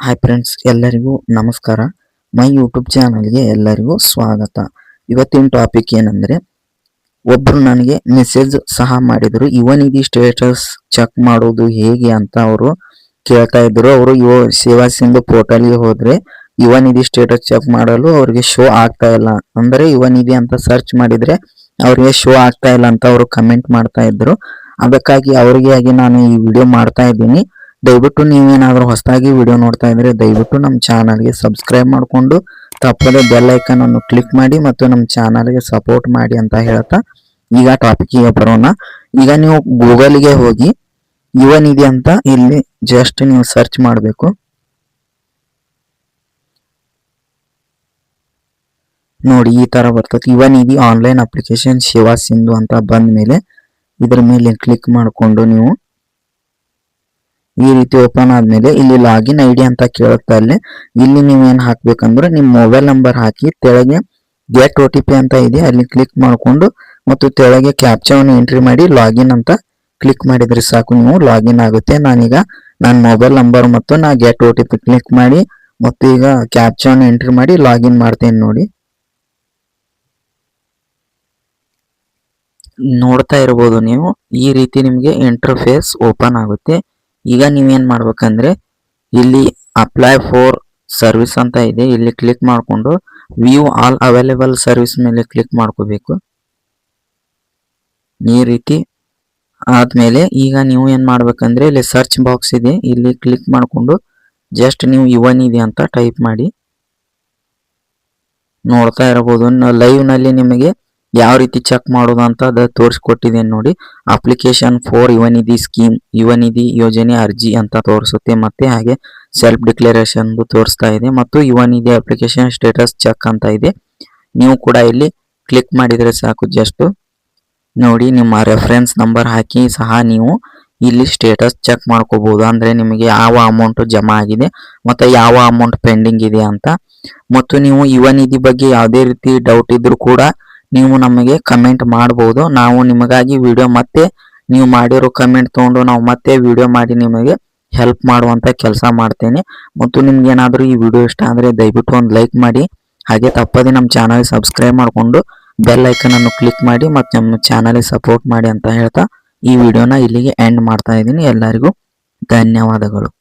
Hi friends, ಎಲ್ಲರಿಗೂ ನಮಸ್ಕಾರ. My YouTube ಚಾನಲ್ಗೆ ಎಲ್ಲರಿಗೂ ಸ್ವಾಗತ. ಇವತ್ತಿನ ಟಾಪಿಕ್ ಏನಂದ್ರೆ, ಒಬ್ರು ನನಗೆ ಮೆಸೇಜ್ ಸಹ ಮಾಡಿದ್ರು. ಯುವನಿಧಿ ಸ್ಟೇಟಸ್ ಚೆಕ್ ಮಾಡೋದು ಹೇಗೆ ಅಂತ ಅವರು ಕೇಳ್ತಾ ಇದ್ರು. ಅವರು ಸೇವಾ ಸಿಂಧು ಪೋರ್ಟಲ್ಗೆ ಹೋದ್ರೆ ಯುವನಿಧಿ ಸ್ಟೇಟಸ್ ಚೆಕ್ ಮಾಡಲು ಅವ್ರಿಗೆ ಶೋ ಆಗ್ತಾ ಇಲ್ಲ. ಅಂದ್ರೆ ಯುವನಿಧಿ ಅಂತ ಸರ್ಚ್ ಮಾಡಿದ್ರೆ ಅವ್ರಿಗೆ ಶೋ ಆಗ್ತಾ ಇಲ್ಲ ಅಂತ ಅವರು ಕಮೆಂಟ್ ಮಾಡ್ತಾ ಇದ್ರು. ಅದಕ್ಕಾಗಿ ಅವರಿಗಾಗಿ ನಾನು ಈ ವಿಡಿಯೋ ಮಾಡ್ತಾ ಇದ್ದೀನಿ. ದಯವಿಟ್ಟು ನೀವೇನಾದ್ರೂ ಹೊಸದಾಗಿ ವಿಡಿಯೋ ನೋಡ್ತಾ ಇದ್ರೆ ದಯವಿಟ್ಟು ನಮ್ಮ ಚಾನಲ್ಗೆ ಸಬ್ಸ್ಕ್ರೈಬ್ ಮಾಡಿಕೊಂಡು ತಪ್ಪದೆ ಬೆಲ್ ಐಕಾನ್ ಅನ್ನು ಕ್ಲಿಕ್ ಮಾಡಿ ಮತ್ತು ನಮ್ಮ ಚಾನಲ್ಗೆ ಸಪೋರ್ಟ್ ಮಾಡಿ ಅಂತ ಹೇಳ್ತಾ ಈಗ ಟಾಪಿಕ್ಗೆ ಬರೋಣ. ಈಗ ನೀವು ಗೂಗಲ್ಗೆ ಹೋಗಿ ಯುವನಿಧಿ ಅಂತ ಇಲ್ಲಿ ಜಸ್ಟ್ ನೀವು ಸರ್ಚ್ ಮಾಡಬೇಕು. ನೋಡಿ, ಈ ತರ ಬರ್ತದೆ. ಯುವನಿಧಿ ಆನ್ಲೈನ್ ಅಪ್ಲಿಕೇಶನ್ ಸೇವಾ ಸಿಂಧು ಅಂತ ಬಂದ ಮೇಲೆ ಇದ್ರ ಮೇಲೆ ಕ್ಲಿಕ್ ಮಾಡಿಕೊಂಡು ನೀವು ಈ ರೀತಿ ಓಪನ್ ಆದ್ಮೇಲೆ ಇಲ್ಲಿ ಲಾಗಿನ್ ಐಡಿ ಅಂತ ಕೇಳುತ್ತೆ. ಇಲ್ಲಿ ನೀವೇನ್ ಹಾಕ್ಬೇಕಂದ್ರೆ ನಿಮ್ಮ ಮೊಬೈಲ್ ನಂಬರ್ ಹಾಕಿ ತೆಳಗೆ ಗೆಟ್ OTP ಅಂತ ಇದೆ, ಅಲ್ಲಿ ಕ್ಲಿಕ್ ಮಾಡಿಕೊಂಡು ಮತ್ತು ತೆಳಗೆ ಕ್ಯಾಪ್ಚಾವನ್ನು ಎಂಟ್ರಿ ಮಾಡಿ ಲಾಗಿನ್ ಅಂತ ಕ್ಲಿಕ್ ಮಾಡಿದ್ರೆ ಸಾಕು, ನೀವು ಲಾಗಿನ್ ಆಗುತ್ತೆ. ನಾನೀಗ ನನ್ನ ಮೊಬೈಲ್ ನಂಬರ್ ಮತ್ತು ನಾ ಗೆಟ್ OTP ಕ್ಲಿಕ್ ಮಾಡಿ ಮತ್ತು ಈಗ ಕ್ಯಾಪ್ಚಾವನ್ನು ಎಂಟ್ರಿ ಮಾಡಿ ಲಾಗಿನ್ ಮಾಡ್ತೇನೆ. ನೋಡಿ, ನೋಡ್ತಾ ಇರಬಹುದು ನೀವು. ಈ ರೀತಿ ನಿಮಗೆ ಇಂಟರ್ಫೇಸ್ ಓಪನ್ ಆಗುತ್ತೆ. ಈಗ ನೀವೇನ್ ಮಾಡ್ಬೇಕಂದ್ರೆ ಇಲ್ಲಿ ಅಪ್ಲೈ ಫಾರ್ ಸರ್ವಿಸ್ ಅಂತ ಇದೆ, ಇಲ್ಲಿ ಕ್ಲಿಕ್ ಮಾಡಿಕೊಂಡು ವ್ಯೂ ಆಲ್ ಅವೈಲೇಬಲ್ ಸರ್ವಿಸ್ ಮೇಲೆ ಕ್ಲಿಕ್ ಮಾಡ್ಕೋಬೇಕು. ಈ ರೀತಿ ಆದ್ಮೇಲೆ ಈಗ ನೀವು ಏನ್ ಮಾಡ್ಬೇಕಂದ್ರೆ ಇಲ್ಲಿ ಸರ್ಚ್ ಬಾಕ್ಸ್ ಇದೆ, ಇಲ್ಲಿ ಕ್ಲಿಕ್ ಮಾಡಿಕೊಂಡು ಜಸ್ಟ್ ನೀವು ಯುವನಿಧಿ ಅಂತ ಟೈಪ್ ಮಾಡಿ. ನೋಡ್ತಾ ಇರಬಹುದು ಲೈವ್ ನಲ್ಲಿ ನಿಮಗೆ ಯಾವ ರೀತಿ ಚೆಕ್ ಮಾಡೋದು ಅಂತ ಅದು ತೋರಿಸ್ಕೊಟ್ಟಿದ್ದೇನೆ ನೋಡಿ. Application for Yuvanidhi scheme, Yuvanidhi ಯೋಜನೆ ಅರ್ಜಿ ಅಂತ ತೋರಿಸುತ್ತೆ. ಮತ್ತೆ ಹಾಗೆ ಸೆಲ್ಫ್ ಡಿಕ್ಲರೇಷನ್ ತೋರಿಸ್ತಾ ಇದೆ ಮತ್ತು ಯುವನಿಧಿ ಅಪ್ಲಿಕೇಶನ್ ಸ್ಟೇಟಸ್ ಚೆಕ್ ಅಂತ ಇದೆ. ನೀವು ಕೂಡ ಇಲ್ಲಿ ಕ್ಲಿಕ್ ಮಾಡಿದ್ರೆ ಸಾಕು. ಜಸ್ಟ್ ನೋಡಿ, ನಿಮ್ಮ ರೆಫರೆನ್ಸ್ ನಂಬರ್ ಹಾಕಿ ಸಹ ನೀವು ಇಲ್ಲಿ ಸ್ಟೇಟಸ್ ಚೆಕ್ ಮಾಡ್ಕೋಬಹುದು. ಅಂದ್ರೆ ನಿಮಗೆ ಯಾವ ಅಮೌಂಟ್ ಜಮಾ ಆಗಿದೆ ಮತ್ತೆ ಯಾವ ಅಮೌಂಟ್ ಪೆಂಡಿಂಗ್ ಇದೆ ಅಂತ. ಮತ್ತು ನೀವು ಯುವನಿಧಿ ಬಗ್ಗೆ ಯಾವುದೇ ರೀತಿ ಡೌಟ್ ಇದ್ರೂ ಕೂಡ ನೀವು ನಮಗೆ ಕಮೆಂಟ್ ಮಾಡಬಹುದು. ನಾವು ನಿಮಗಾಗಿ ವಿಡಿಯೋ ಮತ್ತೆ ನೀವು ಮಾಡಿರೋ ಕಮೆಂಟ್ ತಗೊಂಡು ನಾವು ಮತ್ತೆ ವಿಡಿಯೋ ಮಾಡಿ ನಿಮಗೆ ಹೆಲ್ಪ್ ಮಾಡುವಂತ ಕೆಲಸ ಮಾಡ್ತೇನೆ. ಮತ್ತು ನಿಮ್ಗೆ ಏನಾದರೂ ಈ ವಿಡಿಯೋ ಇಷ್ಟ ಅಂದ್ರೆ ದಯವಿಟ್ಟು ಒಂದು ಲೈಕ್ ಮಾಡಿ, ಹಾಗೆ ತಪ್ಪದೆ ನಮ್ಮ ಚಾನಲ್ ಸಬ್ಸ್ಕ್ರೈಬ್ ಮಾಡಿಕೊಂಡು ಬೆಲ್ ಐಕನ್ ಅನ್ನು ಕ್ಲಿಕ್ ಮಾಡಿ ಮತ್ತು ನಮ್ಮ ಚಾನಲ್ ಸಪೋರ್ಟ್ ಮಾಡಿ ಅಂತ ಹೇಳ್ತಾ ಈ ವಿಡಿಯೋನ ಇಲ್ಲಿಗೆ ಎಂಡ್ ಮಾಡ್ತಾ ಇದ್ದೀನಿ. ಎಲ್ಲರಿಗೂ ಧನ್ಯವಾದಗಳು.